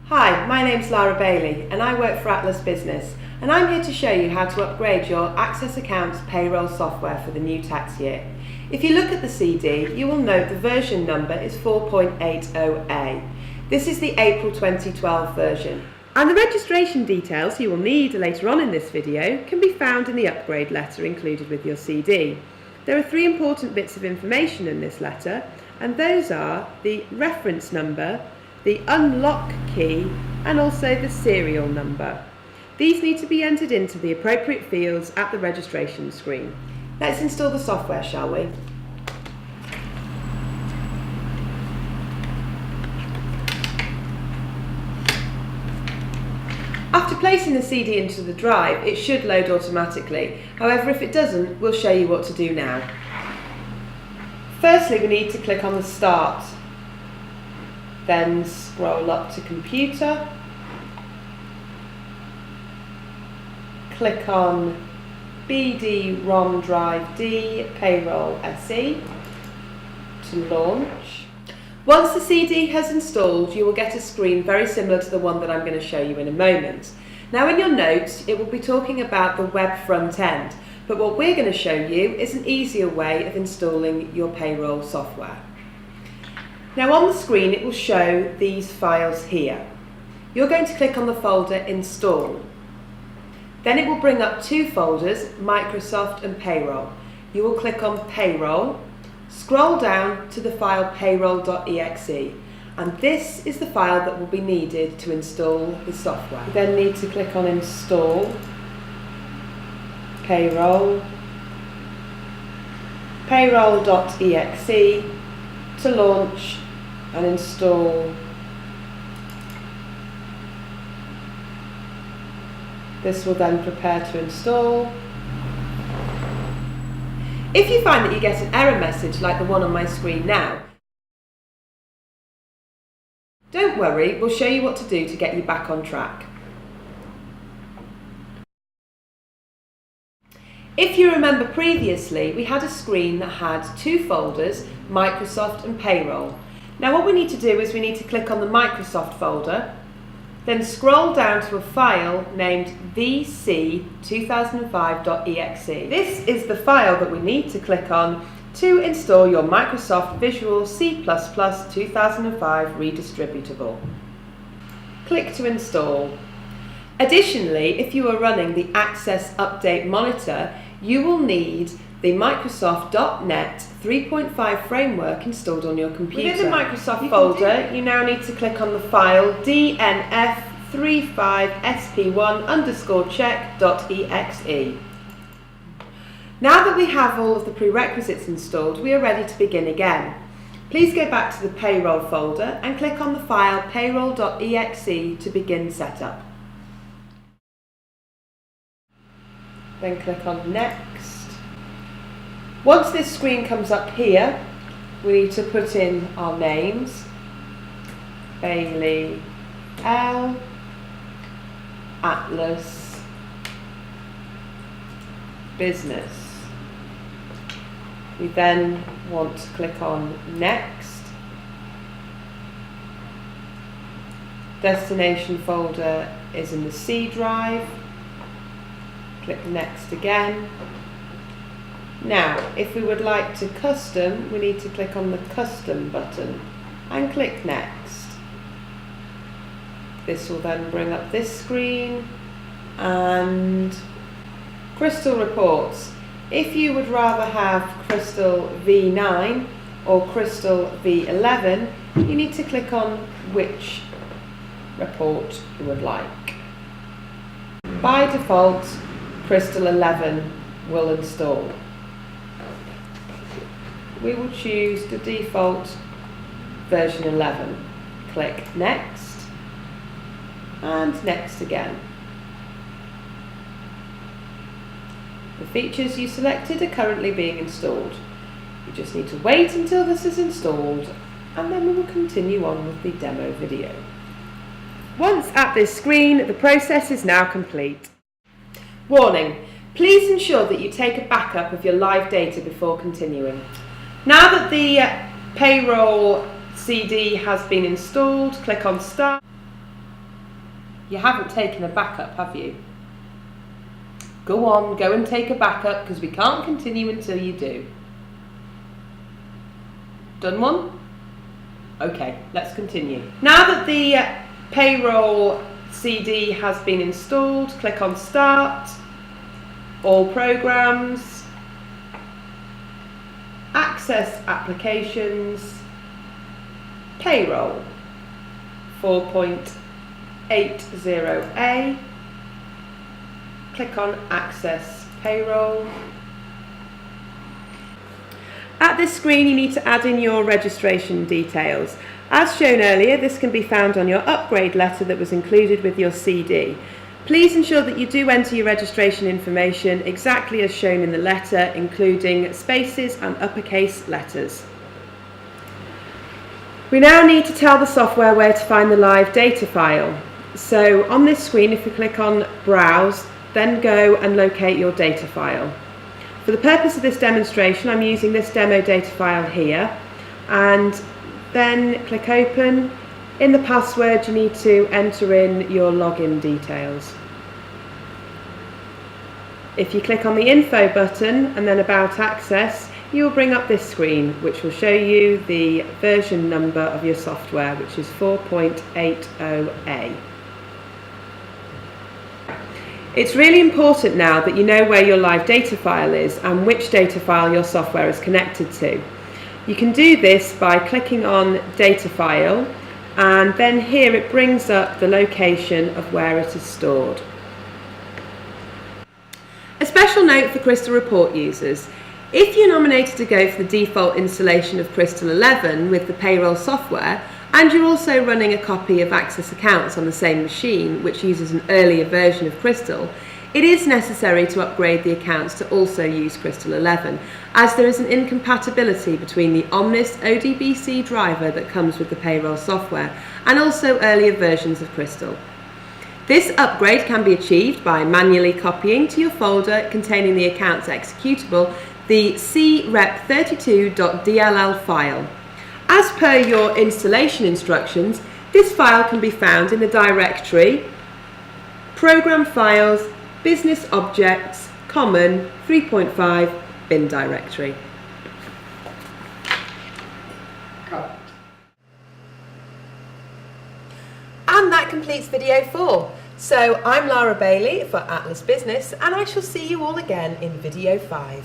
Hi, my name's Lara Bailey and I work for Atlas Business, and I'm here to show you how to upgrade your Access Accounts payroll software for the new tax year. If you look at the CD, you will note the version number is 4.80A. This is the April 2012 version. And the registration details you will need later on in this video can be found in the upgrade letter included with your CD. There are three important bits of information in this letter, and those are the reference number, the unlock key, and also the serial number. These need to be entered into the appropriate fields at the registration screen. Let's install the software, shall we? After placing the CD into the drive, it should load automatically. However, if it doesn't, we'll show you what to do now. Firstly, we need to click on the Start, then scroll up to Computer, click on BD-ROM Drive D Payroll SE to launch. Once the CD has installed, you will get a screen very similar to the one that I'm going to show you in a moment. Now in your notes, it will be talking about the web front end, but what we're going to show you is an easier way of installing your payroll software. Now on the screen it will show these files here. You're going to click on the folder Install. Then it will bring up two folders, Microsoft and Payroll. You will click on Payroll, scroll down to the file payroll.exe, and this is the file that will be needed to install the software. You then need to click on Install, Payroll, payroll.exe to launch and install. This will then prepare to install. If you find that you get an error message like the one on my screen now, don't worry, we'll show you what to do to get you back on track. If you remember previously, we had a screen that had two folders, Microsoft and Payroll. Now what we need to do is we need to click on the Microsoft folder, then scroll down to a file named vc2005.exe. This is the file that we need to click on to install your Microsoft Visual C++ 2005 redistributable. Click to install. Additionally, if you are running the Access Update Monitor, you will need the Microsoft.NET 3.5 framework installed on your computer. Within the Microsoft folder, you now need to click on the file dnf35sp1_check.exe. Now that we have all of the prerequisites installed, we are ready to begin again. Please go back to the Payroll folder and click on the file payroll.exe to begin setup. Then click on Next. Once this screen comes up here, we need to put in our names, Bailey L, Atlas Business. We then want to click on Next. Destination folder is in the C drive. Click Next again. Now, if we would like to custom, we need to click on the Custom button and click Next. This will then bring up this screen and Crystal reports. If you would rather have Crystal V9 or Crystal V11, you need to click on which report you would like. By default, Crystal 11 will install. We will choose the default version 11. Click Next and Next again. The features you selected are currently being installed. You just need to wait until this is installed and then we will continue on with the demo video. Once at this screen, the process is now complete. Warning: please ensure that you take a backup of your live data before continuing. Now that the Payroll CD has been installed, click on Start You haven't taken a backup, have you? Go on, go and take a backup because we can't continue until you do. Done one? Okay, let's continue. Now that the Payroll CD has been installed, click on Start, All Programs, Access Applications, Payroll 4.80A. Click on Access Payroll. At this screen you need to add in your registration details. As shown earlier, this can be found on your upgrade letter that was included with your CD. Please ensure that you do enter your registration information exactly as shown in the letter, including spaces and uppercase letters. We now need to tell the software where to find the live data file. So on this screen, if you click on Browse, then go and locate your data file. For the purpose of this demonstration, I'm using this demo data file here, and then click Open. In the password, you need to enter in your login details. If you click on the Info button and then About Access, you will bring up this screen, which will show you the version number of your software, which is 4.80A. It's really important now that you know where your live data file is and which data file your software is connected to. You can do this by clicking on Data File, and then here it brings up the location of where it is stored. A special note for Crystal Report users. If you're nominated to go for the default installation of Crystal 11 with the Payroll software, and you're also running a copy of Access Accounts on the same machine, which uses an earlier version of Crystal, it is necessary to upgrade the accounts to also use Crystal 11, as there is an incompatibility between the Omnis ODBC driver that comes with the Payroll software and also earlier versions of Crystal. This upgrade can be achieved by manually copying to your folder containing the account's executable the crep32.dll file. As per your installation instructions, this file can be found in the directory Program Files, Business Objects, Common 3.5 bin directory. And that completes video 4. So I'm Lara Bailey for Atlas Business, and I shall see you all again in video 5.